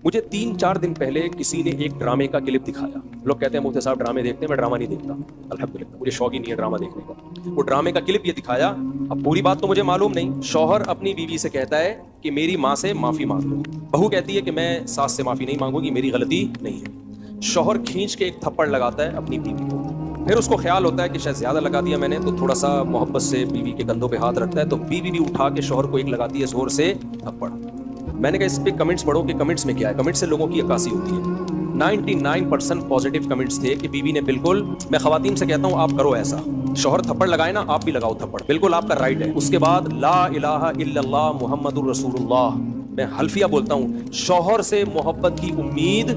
مجھے 3-4 دن پہلے کسی نے ایک ڈرامے کا کلپ دکھایا. لوگ کہتے ہیں مفتی صاحب ڈرامے دیکھتے ہیں, میں ڈرامہ نہیں دیکھتا الحمدللہ, مجھے شوق ہی نہیں ہے ڈرامہ دیکھنے کا. وہ ڈرامے کا کلپ یہ دکھایا, اب پوری بات تو مجھے معلوم نہیں. شوہر اپنی بیوی سے کہتا ہے کہ میری ماں سے معافی مانگ لو. بہو کہتی ہے کہ میں ساس سے معافی نہیں مانگوں گی, میری غلطی نہیں ہے. شوہر کھینچ کے ایک تھپڑ لگاتا ہے اپنی بیوی کو. پھر اس کو خیال ہوتا ہے کہ شاید زیادہ لگا دیا میں نے, تو تھوڑا سا محبت سے بیوی کے کندھوں پہ ہاتھ رکھتا ہے, تو بیوی بھی اٹھا کے شوہر کو ایک لگاتی ہے زور سے تھپڑ. میں نے کہا اس پہ کمنٹس پڑھو کہ کمنٹس میں کیا ہے. کمنٹس سے لوگوں کی عکاسی ہوتی ہے. 99% پازیٹیو کمنٹس تھے کہ بیوی نے بالکل, میں خواتین سے کہتا ہوں آپ کرو ایسا, شوہر تھپڑ لگائے نا آپ بھی لگاؤ تھپڑ, بالکل آپ کا رائٹ ہے. اس کے بعد لا الہ الا اللہ محمد الرسول اللہ, میں حلفیہ بولتا ہوں, شوہر سے محبت کی امید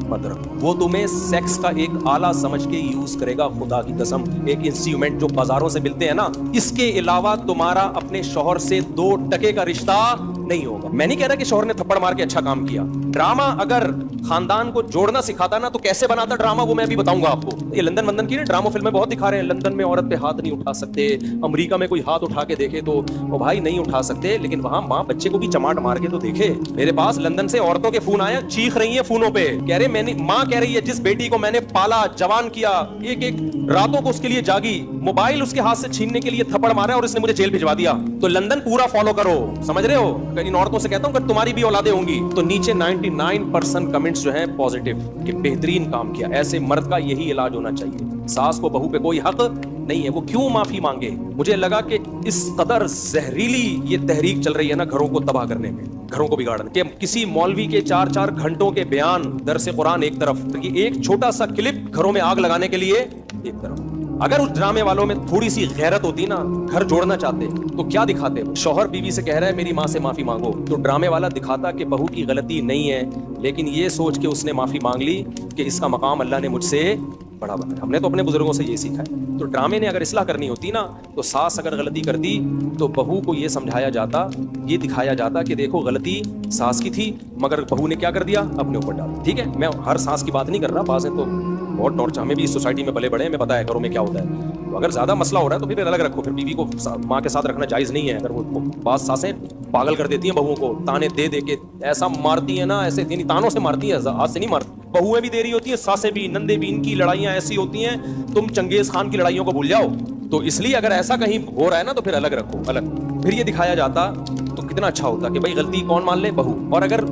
مت رکھو, وہ تمہیں سیکس کا ایک آلہ سمجھ کے یوز کرے گا. خدا کی قسم, ایک انسٹرومنٹ جو بازاروں سے ملتے ہیں نا, اس کے علاوہ تمہارا اپنے شوہر سے 2 ٹکے کا رشتہ نہیں ہوگا. میں نہیں کہہ رہا کہ شوہر نے تھپڑ مار کے اچھا کام کیا. ڈرامہ اگر خاندان کو جوڑنا سکھاتا نا تو کیسے بناتا ڈرامہ, وہ میں بھی بتاؤں گا آپ کو. یہ لندن کی نا ڈرامہ فلمیں بہت دکھا رہے ہیں, لندن میں عورت پہ ہاتھ نہیں اٹھا سکتے, امریکہ میں کوئی ہاتھ اٹھا کے دیکھے تو وہ بھائی نہیں اٹھا سکتے, لیکن وہاں ماں بچے کو بھی چماٹ مار کے تو دیکھے. میرے پاس لندن سے عورتوں کے فون آیا, چیخ رہی ہیں فونوں پہ, کہہ رہے میں نے, ماں کہہ رہی ہے جس بیٹی کو میں نے پالا جوان کیا, ایک راتوں کو اس کے لیے جاگی, موبائل اس کے ہاتھ سے چھیننے کے لیے تھپڑ مارا اور اس نے مجھے جیل بھجوا دیا. تو لندن پورا فالو کرو, سمجھ رہے ہو. ان عورتوں سے کہتا ہوں کہ تمہاری بھی اولادیں ہوں گی. تو نیچے 99% کمنٹس جو ہیں پازیٹیو کہ بہترین کام کیا. ایسے مرد کا یہی علاج ہونا چاہیے. ساس کو بہو پہ کوئی حق نہیں ہے, وہ کیوں معافی مانگے. مجھے لگا کہ اس قدر زہریلی یہ تحریک چل رہی ہے نا گھروں کو تباہ کرنے میں, گھروں کو بگاڑنے, کہ کسی مولوی کے 4 گھنٹوں کے بیان, درس قرآن ایک طرف, ایک چھوٹا سا کلپ گھروں میں آگ لگانے کے لیے ایک طرف. اگر اس ڈرامے والوں میں تھوڑی سی غیرت ہوتی نا, گھر جوڑنا چاہتے تو کیا دکھاتے. شوہر بیوی سے کہہ رہا ہے میری ماں سے معافی مانگو, تو ڈرامے والا دکھاتا کہ بہو کی غلطی نہیں ہے, لیکن یہ سوچ کے اس نے معافی مانگ لی کہ اس کا مقام اللہ نے مجھ سے بڑا بنایا. ہم نے تو اپنے بزرگوں سے یہ سیکھا ہے. تو ڈرامے نے اگر اصلاح کرنی ہوتی نا, تو ساس اگر غلطی کرتی تو بہو کو یہ سمجھایا جاتا, یہ دکھایا جاتا کہ دیکھو غلطی ساس کی تھی, مگر بہو نے کیا کر دیا, اپنے اوپر ڈال. ٹھیک ہے, میں ہر ساس کی بات نہیں کر رہا, بعض ہیں تو بہت ٹارچر, ہمیں بھی اس سوسائٹی میں پلے بڑے ہیں, میں پتا ہے گھروں میں کیا ہوتا ہے. تو اگر زیادہ مسئلہ ہو رہا ہے تو پھر الگ رکھو, پھر بیوی کو ماں کے ساتھ رکھنا جائز نہیں ہے. اگر وہ بعض ساسیں پاگل کر دیتی ہیں بہوؤں کو, تانے دے دے کے ایسا مارتی ہیں نا, ایسے تانوں سے مارتی ہیں, ہاتھ سے نہیں مارتی. بہویں بھی دے رہی ہوتی ہیں, ساسیں بھی, نندے بھی, ان کی لڑائیاں ایسی ہوتی ہیں تم چنگیز خان کی لڑائیوں کو بھول جاؤ. تو اس لیے اگر ایسا کہیں ہو رہا ہے نا تو پھر الگ رکھو, الگ. پھر یہ دکھایا جاتا تو کتنا اچھا ہوتا کہ بھائی غلطی کون مان لے, بہو. اور اگر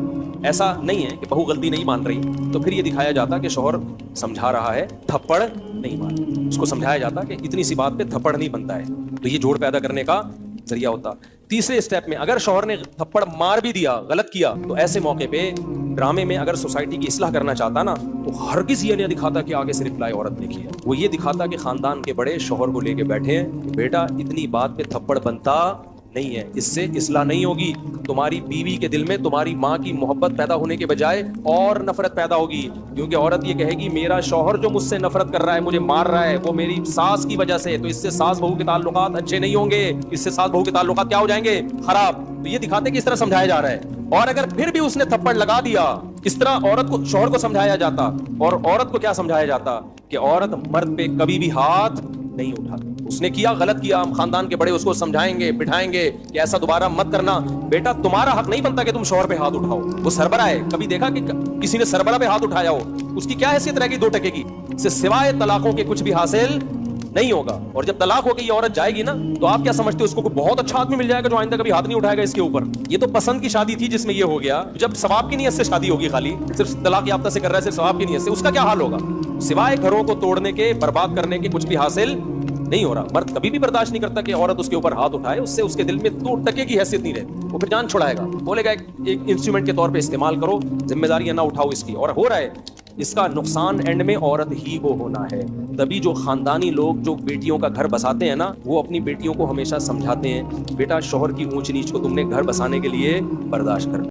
ایسا نہیں ہے کہ بہو غلطی نہیں مان رہی, تو پھر یہ دکھایا جاتا کہ شوہر سمجھا رہا ہے, تھپڑ نہیں مارنا. اس کو سمجھایا جاتا کہ اتنی سی بات پہ تھپڑ نہیں بنتا ہے, تو یہ جوڑ پیدا کرنے کا ذریعہ ہوتا. تیسرے اسٹیپ میں اگر شوہر نے تھپڑ مار بھی دیا, غلط کیا, تو ایسے موقع پہ ڈرامے میں اگر سوسائٹی کی اصلاح کرنا چاہتا نا, تو ہرگز یہ نہیں دکھاتا کہ آگے سے رپلائی عورت نے کیا. وہ یہ دکھاتا کہ خاندان کے بڑے شوہر کو لے کے بیٹھے ہیں کہ بیٹا اتنی بات پہ تھپڑ بنتا نہیں ہے, اس سے اصلاح نہیں ہوگی. تمہاری بیوی کے دل میں تمہاری ماں کی محبت پیدا ہونے کے بجائے اور نفرت پیدا ہوگی, کیونکہ عورت یہ کہے گی میرا شوہر جو مجھ سے نفرت کر رہا ہے, مجھے مار رہا ہے, وہ میری ساس کی وجہ سے, تو اس سے ساس بہو کے تعلقات اچھے نہیں ہوں گے, اس سے ساس بہو کے تعلقات کیا ہو جائیں گے, خراب. تو یہ دکھاتے کہ اس طرح سمجھایا جا رہا ہے. اور اگر پھر بھی اس نے تھپڑ لگا دیا, اس طرح عورت کو, شوہر کو سمجھایا جاتا, اور عورت کو کیا سمجھایا جاتا کہ عورت مرد پہ کبھی بھی ہاتھ نہیں اٹھاتی. اس نے کیا, غلط کیا, ہم خاندان کے بڑے اس کو سمجھائیں گے, بٹھائیں گے کہ ایسا دوبارہ مت کرنا. بیٹا تمہارا حق نہیں بنتا کہ تم شوہر پہ ہاتھ اٹھاؤ, وہ سربراہ ہے. کبھی دیکھا کہ کسی نے سربراہ پہ ہاتھ اٹھایا ہو, اس کی کیا حیثیت رہے گی 2 ٹکے کی, سے سوائے طلاقوں کے کچھ بھی حاصل نہیں ہوگا. اور جب طلاق ہو کے یہ عورت جائے گی نا, تو آپ کیا سمجھتے ہو, اس کو کوئی بہت اچھا آدمی مل جائے گا جو آئندہ کبھی ہاتھ نہیں اٹھائے گا اس کے اوپر. یہ تو پسند کی شادی تھی جس میں یہ ہو گیا. جب ثواب کی نیت سے شادی ہوگی, خالی صرف طلاق یافتہ سے کر رہا ہے, صرف ثواب کی نیت سے, اس کا کیا حال ہوگا. سوائے گھروں کو توڑنے کے, برباد کرنے کے کچھ بھی حاصل نہیں ہو رہا. مرد کبھی بھی برداشت نہیں کرتا کہ عورت اس کے اوپر ہاتھ اٹھائے, اس سے اس کے دل میں 2 ٹکے کی حیثیت نہیں رہتی. وہ پھر جان چھڑائے گا, بولے گا ایک انسٹرومنٹ کے طور پہ استعمال کرو, ذمہ داریاں نہ اٹھاؤ اس کی. اور ہو رہا ہے, اس کا نقصان اینڈ میں عورت ہی کو ہونا ہے. تبھی جو خاندانی لوگ جو بیٹیوں کا گھر بساتے ہیں نا, وہ اپنی بیٹیوں کو ہمیشہ سمجھاتے ہیں بیٹا شوہر کی اونچ نیچ کو تم نے گھر بسانے کے لیے برداشت کرنا.